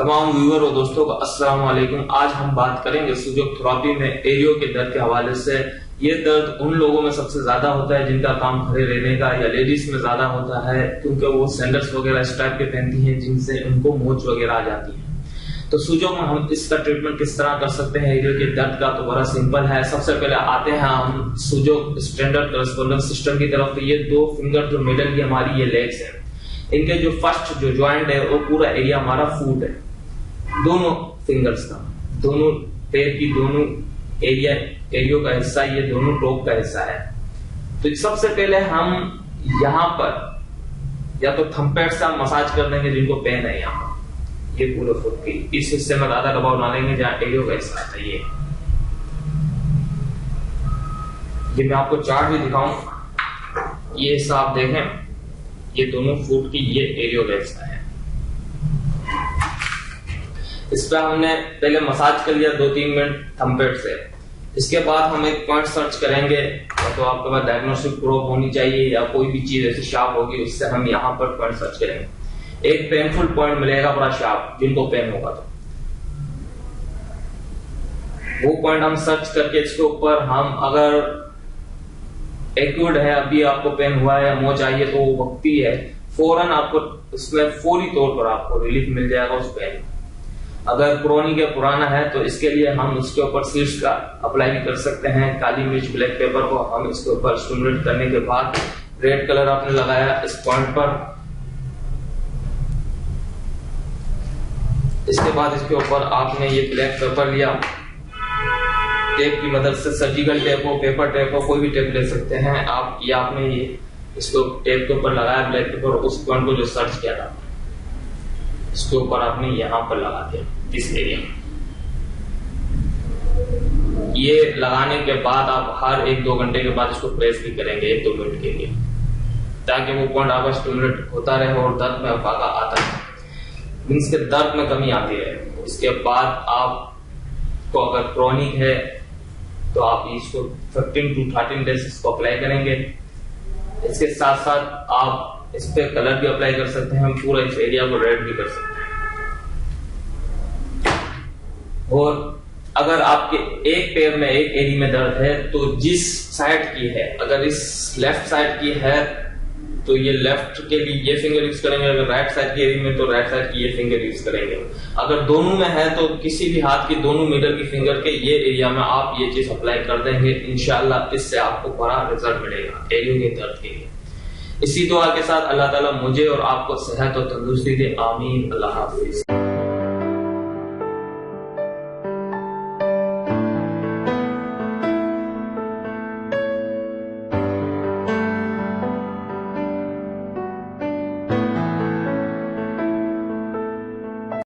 तमाम व्यूअर और दोस्तों का अस्सलाम वालेकुम। आज हम बात करेंगे फिजियोथेरेपी में एरियो के दर्द के हवाले से। ये दर्द उन लोगों में सबसे ज्यादा होता है जिनका काम खड़े रहने का, या लेडीज में ज्यादा होता है क्योंकि वो सैंडल्स वगैरह इस टाइप के पहनती हैं जिनसे उनको मोच वगैरह आ जाती है। तो सूजों में हम इसका ट्रीटमेंट किस तरह कर सकते हैं एरियो के दर्द का, तो बड़ा सिंपल है। सबसे पहले आते हैं हम सूजो स्टैंडर्ड करस्पोंडेंस सिस्टम की तरफ। तो ये दो फिंगर जो मिडल की हमारी ये लेग्स है, इनके जो फर्स्ट जो ज्वाइंट है वो पूरा एरिया हमारा फुट है, दोनों फिंगर्स का, दोनों पैर की दोनों एरियो का हिस्सा, ये दोनों टोक का हिस्सा है। तो सबसे पहले हम यहाँ पर या तो थंब पैड से हम मसाज कर देंगे जिनको पेन है यहाँ पर, ये पूरे फुट की इस हिस्से में ज्यादा दबाव डालेंगे जहाँ एरियो का हिस्सा आता है। ये मैं आपको चार्ट भी दिखाऊं, ये हिस्सा आप देखें, ये दोनों फुट की ये एरियो का हिस्सा है। इस पर हमने पहले मसाज कर लिया 2-3 मिनट थंब पैड से। इसके बाद हम एक पॉइंट सर्च करेंगे, तो आपके पास डायग्नोस्टिक प्रोब होनी चाहिए या कोई भी चीज ऐसी शार्प होगी, उससे हम यहाँ पर पॉइंट सर्च करेंगे। एक पेनफुल पॉइंट मिलेगा बड़ा शार्प, जिनको पेन होगा तो वो पॉइंट हम सर्च करके इसके ऊपर हम अगर एक्यूट है, अभी आपको पेन हुआ है या मोच आई है, तो वो वक्ती है, फौरन आपको इसमें फौरी तौर पर आपको रिलीफ मिल जाएगा उस पेन। अगर क्रोनिक या पुराना है तो इसके लिए हम इसके ऊपर सीड्स का अप्लाई भी कर सकते हैं। काली मिर्च ब्लैक पेपर को हम इसके ऊपर स्टिमुलेट करने के बाद रेड कलर आपने लगाया इस पॉइंट पर, इसके बाद इसके ऊपर आपने ये ब्लैक पेपर लिया, टेप की मदद से, सर्जिकल टेप हो, पेपर टेप हो, कोई भी टेप ले सकते हैं आप। ये आपने ये इसको टेप के ऊपर लगाया ब्लैक पेपर, उस पॉइंट को जो सर्च किया था इसके ऊपर आपने यहाँ पर लगा दिया इस एरिया में। ये लगाने के बाद आप हर 1-2 घंटे के बाद इसको प्रेस भी करेंगे 1-2 मिनट के लिए, ताकि वो पॉइंट आपका स्टिमुलेट होता रहे और दर्द में फाका आता है, मीन्स के दर्द में कमी आती रहे। इसके बाद आपको अगर क्रोनिक है तो आप इसको 15 to 13 डेज इसको अप्लाई करेंगे। इसके साथ साथ आप इस पे कलर भी अप्लाई कर सकते हैं, हम पूरा इस एरिया को रेड भी कर सकते हैं। और अगर आपके एक पैर में एक एरिया में दर्द है तो जिस साइड की है, अगर इस लेफ्ट साइड की है तो ये लेफ्ट के लिए ये फिंगर यूज करेंगे, अगर राइट साइड की एरिया में तो राइट साइड की ये फिंगर यूज करेंगे। अगर दोनों में है तो किसी भी हाथ की दोनों मिडल की फिंगर के ये एरिया में आप ये चीज अप्लाई कर देंगे, इंशाल्लाह इससे आपको बड़ा रिजल्ट मिलेगा एरियो के दर्द के लिए। इसी दुआ के साथ अल्लाह ताला मुझे और आपको सेहत और तंदुरुस्ती दे, आमीन। अल्लाह हाफिज।